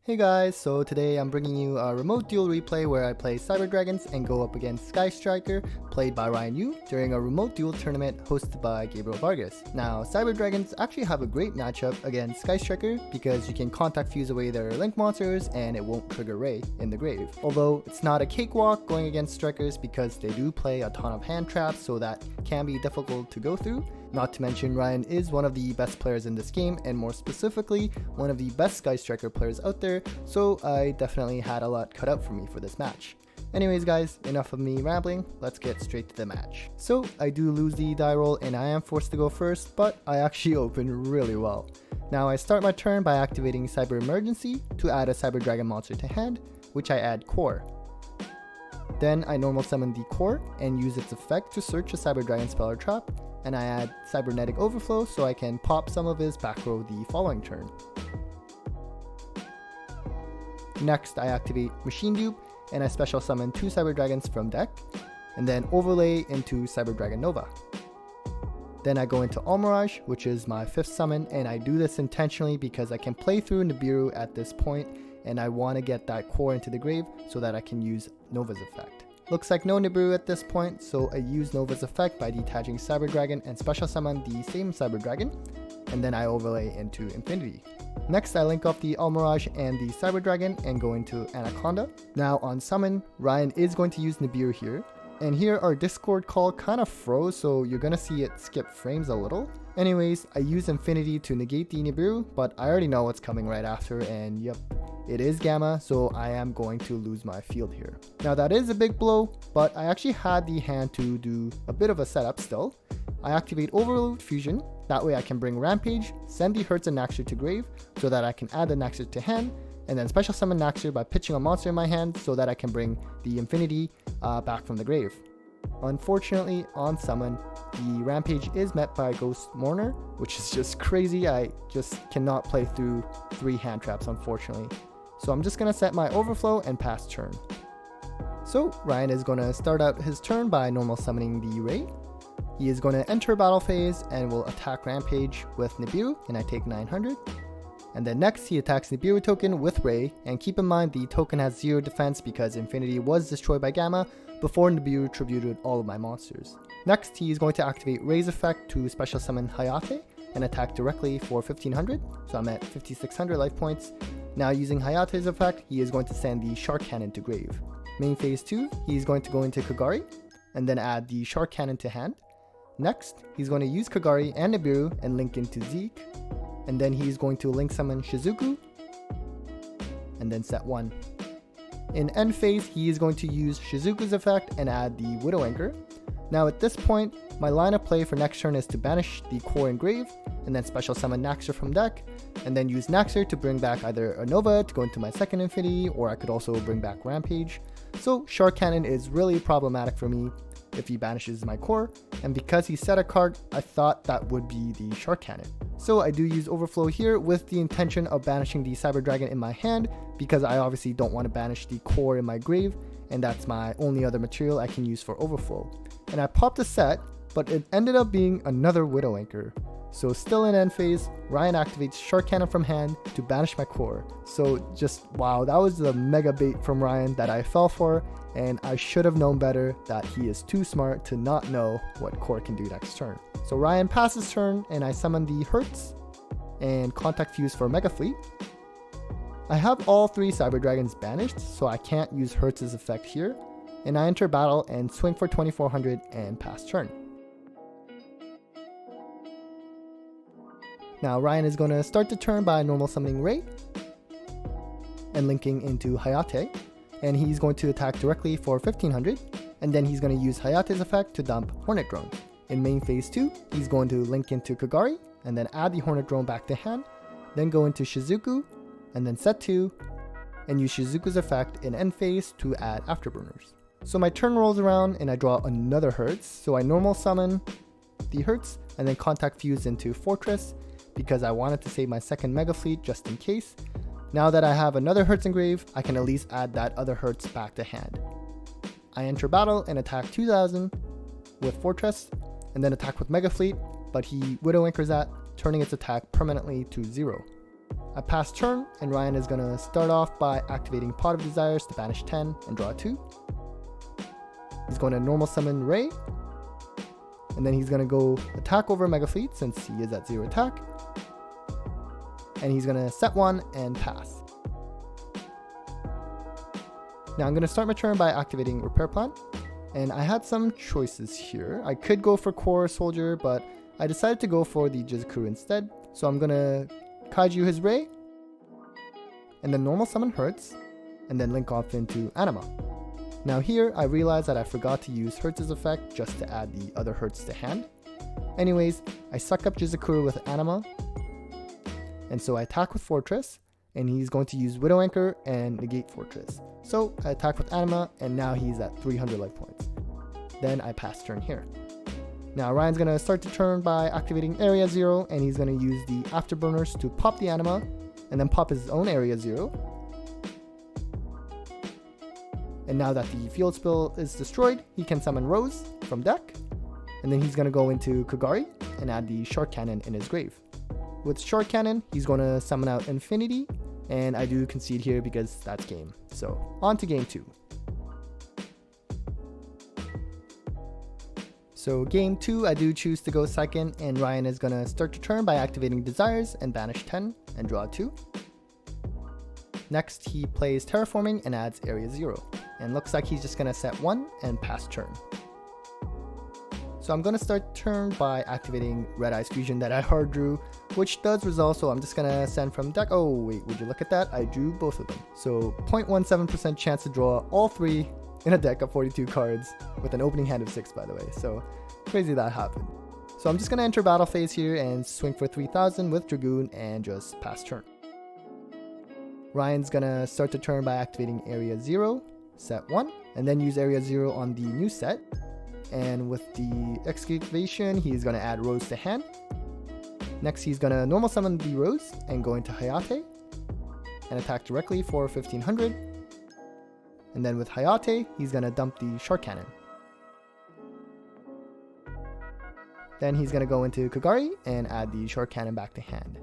Hey guys, so today I'm bringing you a remote duel replay where I play Cyber Dragons and go up against Sky Striker, played by Ryan Yu, during a remote duel tournament hosted by Gabriel Vargas. Now, Cyber Dragons actually have a great matchup against Sky Striker because you can contact fuse away their link monsters and it won't trigger Ray in the grave. Although it's not a cakewalk going against Strikers because they do play a ton of hand traps, so that can be difficult to go through. Not to mention, Ryan is one of the best players in this game, and more specifically, one of the best Sky Striker players out there, so I definitely had a lot cut out for me for this match. Anyways guys, enough of me rambling, let's get straight to the match. So I do lose the die roll and I am forced to go first, but I actually open really well. Now I start my turn by activating Cyber Emergency to add a Cyber Dragon monster to hand, which I add Core. Then I normal summon the Core and use its effect to search a Cyber Dragon spell or trap, and I add Cybernetic Overflow so I can pop some of his back row the following turn. Next I activate Machine Dupe and I special summon 2 Cyber Dragons from deck, and then overlay into Cyber Dragon Nova. Then I go into Almirage, which is my 5th summon, and I do this intentionally because I can play through Nibiru at this point and I want to get that core into the grave so that I can use Nova's effect. Looks like no Nibiru at this point, so I use Nova's effect by detaching Cyber Dragon and special summon the same Cyber Dragon, and then I overlay into Infinity. Next I link off the Almirage and the Cyber Dragon and go into Anaconda. Now on summon, Ryan is going to use Nibiru here, and here our Discord call kind of froze, so you're gonna see it skip frames a little. Anyways, I use Infinity to negate the Nibiru, but I already know what's coming right after, and yep, it is Gamma, so I am going to lose my field here. Now that is a big blow, but I actually had the hand to do a bit of a setup still. I activate Overload Fusion, that way I can bring Rampage, send the Hertz and Naxxter to grave so that I can add the Naxxter to hand, and then special summon Naxxter by pitching a monster in my hand so that I can bring the Infinity back from the grave. Unfortunately, on summon, the Rampage is met by Ghost Mourner, which is just crazy. I just cannot play through 3 hand traps, unfortunately. So I'm just going to set my Overflow and pass turn. So Ryan is going to start out his turn by normal summoning the Ray. He is going to enter battle phase and will attack Rampage with Nibiru, and I take 900. And then next he attacks Nibiru token with Ray, and keep in mind the token has 0 defense because Infinity was destroyed by Gamma before Nibiru tributed all of my monsters. Next he is going to activate Ray's effect to special summon Hayate and attack directly for 1500, so I'm at 5600 life points. Now using Hayate's effect, he is going to send the Shark Cannon to grave. Main phase 2, he is going to go into Kagari and then add the Shark Cannon to hand. Next, he's going to use Kagari and Nibiru and link into Zeke, and then he's going to link summon Shizuku and then set 1. In end phase, he is going to use Shizuku's effect and add the Widow Anchor. Now at this point, my line of play for next turn is to banish the core and grave, and then special summon Naxxter from deck, and then use Naxxter to bring back either a Nova to go into my second Infinity, or I could also bring back Rampage. So Shark Cannon is really problematic for me if he banishes my core, and because he set a card, I thought that would be the Shark Cannon. So I do use Overflow here with the intention of banishing the Cyber Dragon in my hand, because I obviously don't want to banish the core in my grave, and that's my only other material I can use for Overflow. And I popped a set, but it ended up being another Widow Anchor. So still in end phase, Ryan activates Shark Cannon from hand to banish my core. So just wow, that was a mega bait from Ryan that I fell for, and I should have known better that he is too smart to not know what core can do next turn. So Ryan passes turn and I summon the Hertz and contact fuse for Mega Fleet. I have all 3 Cyber Dragons banished, so I can't use Hertz's effect here, and I enter battle and swing for 2400 and pass turn. Now Ryan is going to start the turn by normal summoning Ray and linking into Hayate, and he's going to attack directly for 1500, and then he's going to use Hayate's effect to dump Hornet Drone. In main phase 2, he's going to link into Kagari and then add the Hornet Drone back to hand, then go into Shizuku and then set 2 and use Shizuku's effect in end phase to add Afterburners. So my turn rolls around and I draw another Hertz, so I normal summon the Hertz and then contact fuse into Fortress because I wanted to save my second Mega Fleet just in case. Now that I have another Hertz engrave, I can at least add that other Hertz back to hand. I enter battle and attack 2000 with Fortress and then attack with Mega Fleet, but he Widow Anchors that, turning its attack permanently to 0. I pass turn, and Ryan is going to start off by activating Pot of Desires to banish 10 and draw 2. He's going to normal summon Ray, and then he's going to go attack over Mega Fleet since he is at 0 attack. And he's going to set 1 and pass. Now I'm going to start my turn by activating Repair Plant, and I had some choices here. I could go for Core Soldier, but I decided to go for the Jizukuru instead. So I'm going to Kaiju his Ray, and then normal summon Hertz, and then link off into Anima. Now here, I realized that I forgot to use Hertz's effect just to add the other Hertz to hand. Anyways, I suck up Jizukuru with Anima, and so I attack with Fortress, and he's going to use Widow Anchor and negate Fortress. So I attack with Anima, and now he's at 300 life points. Then I pass turn here. Now Ryan's going to start the turn by activating Area 0, and he's going to use the Afterburners to pop the Anima, and then pop his own Area 0. And now that the field spell is destroyed, he can summon Rose from deck, and then he's going to go into Kagari and add the Shark Cannon in his grave. With Shark Cannon, he's going to summon out Infinity, and I do concede here because that's game. So on to game 2. So game 2, I do choose to go second, and Ryan is going to start the turn by activating Desires and banish 10 and draw 2. Next, he plays Terraforming and adds Area 0, and looks like he's just going to set 1 and pass turn. So I'm going to start turn by activating Red Eyes Fusion that I hard drew, which does resolve, so I'm just going to send from deck. Oh wait, would you look at that? I drew both of them. So 0.17% chance to draw all 3 in a deck of 42 cards with an opening hand of 6, by the way. So crazy that happened. So I'm just going to enter battle phase here and swing for 3000 with Dragoon and just pass turn. Ryan's going to start the turn by activating Area 0, set 1, and then use Area 0 on the new set. And with the Excavation, he's going to add Rose to hand. Next, he's going to normal summon the Rose and go into Hayate and attack directly for 1500. And then with Hayate, he's going to dump the Shark Cannon. Then he's going to go into Kagari and add the Shark Cannon back to hand.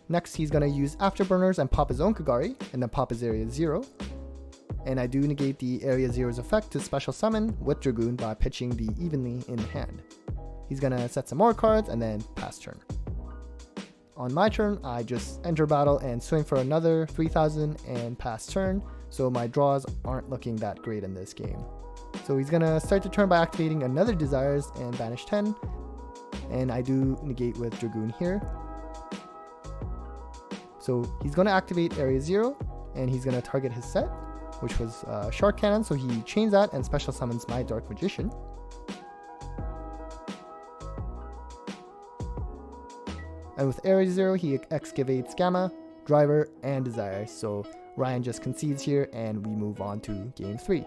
Next, he's going to use Afterburners and pop his own Kagari and then pop his Area 0. And I do negate the Area 0's effect to special summon with Dragoon by pitching the Evenly in hand. He's going to set some more cards and then pass turn. On my turn, I just enter battle and swing for another 3000 and pass turn, so my draws aren't looking that great in this game. So he's going to start the turn by activating another Desires and banish 10, and I do negate with Dragoon here. So he's going to activate Area 0, and he's going to target his set, which was Shark Cannon, so he chains that and special summons my Dark Magician. And with Area 0, he excavates Gamma, Driver, and Desire, so Ryan just concedes here and we move on to game 3.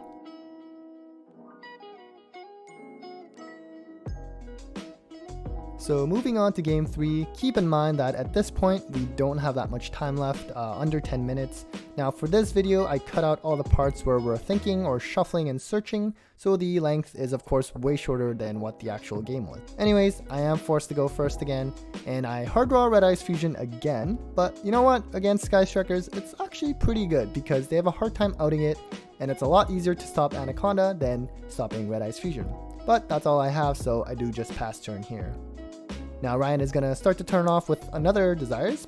So moving on to game 3, keep in mind that at this point we don't have that much time left, under 10 minutes. Now for this video I cut out all the parts where we're thinking or shuffling and searching, so the length is of course way shorter than what the actual game was. Anyways, I am forced to go first again, and I hard draw Red Eyes Fusion again, but you know what, against Sky Strikers it's actually pretty good because they have a hard time outing it, and it's a lot easier to stop Anaconda than stopping Red Eyes Fusion. But that's all I have, so I do just pass turn here. Now Ryan is going to start to turn off with another Desires,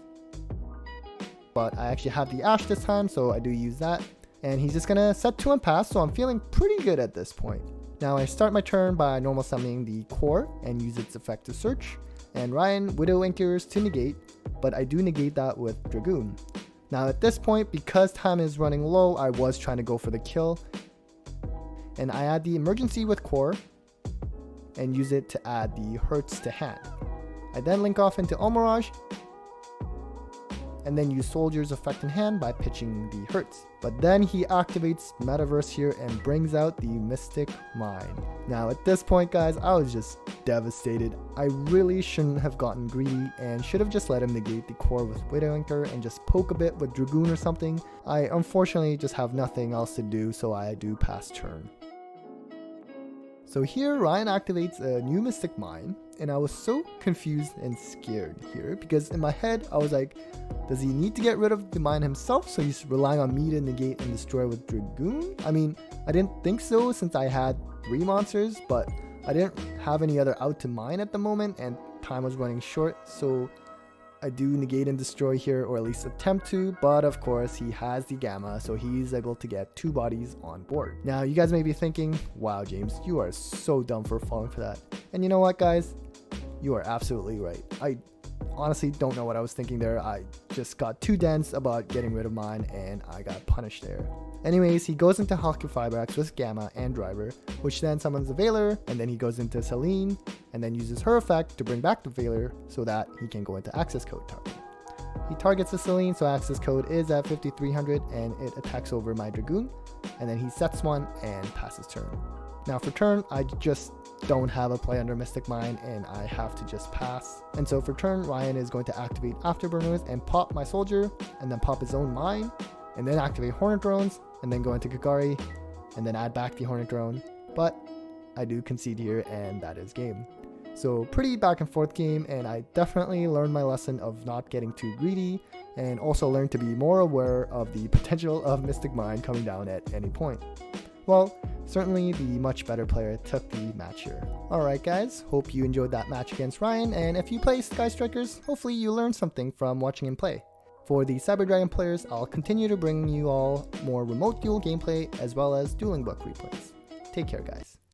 but I actually have the Ash this time, so I do use that. And he's just going to set 2 and pass, so I'm feeling pretty good at this point. Now I start my turn by normal summoning the Core and use its effect to search, and Ryan Widow Anchors to negate, but I do negate that with Dragoon. Now at this point, because time is running low, I was trying to go for the kill, and I add the Emergency with Core and use it to add the Hertz to hand. I then link off into Almirage, and then use Soldier's effect in hand by pitching the Hertz. But then he activates Metaverse here and brings out the Mystic Mine. Now at this point guys, I was just devastated. I really shouldn't have gotten greedy and should have just let him negate the Core with Widow Anchor and just poke a bit with Dragoon or something. I unfortunately just have nothing else to do, so I do pass turn. So here Ryan activates a new Mystic Mine, and I was so confused and scared here because in my head I was like, does he need to get rid of the mine himself so he's relying on me to negate and destroy with Dragoon? I mean, I didn't think so since I had 3 monsters, but I didn't have any other out to mine at the moment and time was running short, so I do negate and destroy here, or at least attempt to, but of course he has the Gamma, so he's able to get 2 bodies on board. Now you guys may be thinking, wow James, you are so dumb for falling for that. And you know what guys, you are absolutely right. I honestly don't know what I was thinking there. I just got too dense about getting rid of mine and I got punished there. Anyways, he goes into Hawk Fibrax with Gamma and Driver, which then summons the Veiler, and then he goes into Selene, and then uses her effect to bring back the Veiler so that he can go into Access Code target. He targets the Selene, so Access Code is at 5300, and it attacks over my Dragoon, and then he sets one and passes turn. Now for turn, I just don't have a play under Mystic Mine, and I have to just pass. And so for turn, Ryan is going to activate Afterburners and pop my Soldier, and then pop his own mine, and then activate Hornet Drones, and then go into Kagari, and then add back the Hornet Drone. But I do concede here, and that is game. So pretty back and forth game, and I definitely learned my lesson of not getting too greedy, and also learned to be more aware of the potential of Mystic Mine coming down at any point. Well, certainly the much better player took the match here. Alright guys, hope you enjoyed that match against Ryan, and if you play Sky Strikers, hopefully you learned something from watching him play. For the Cyber Dragon players, I'll continue to bring you all more Remote Duel gameplay as well as Dueling Book replays. Take care guys.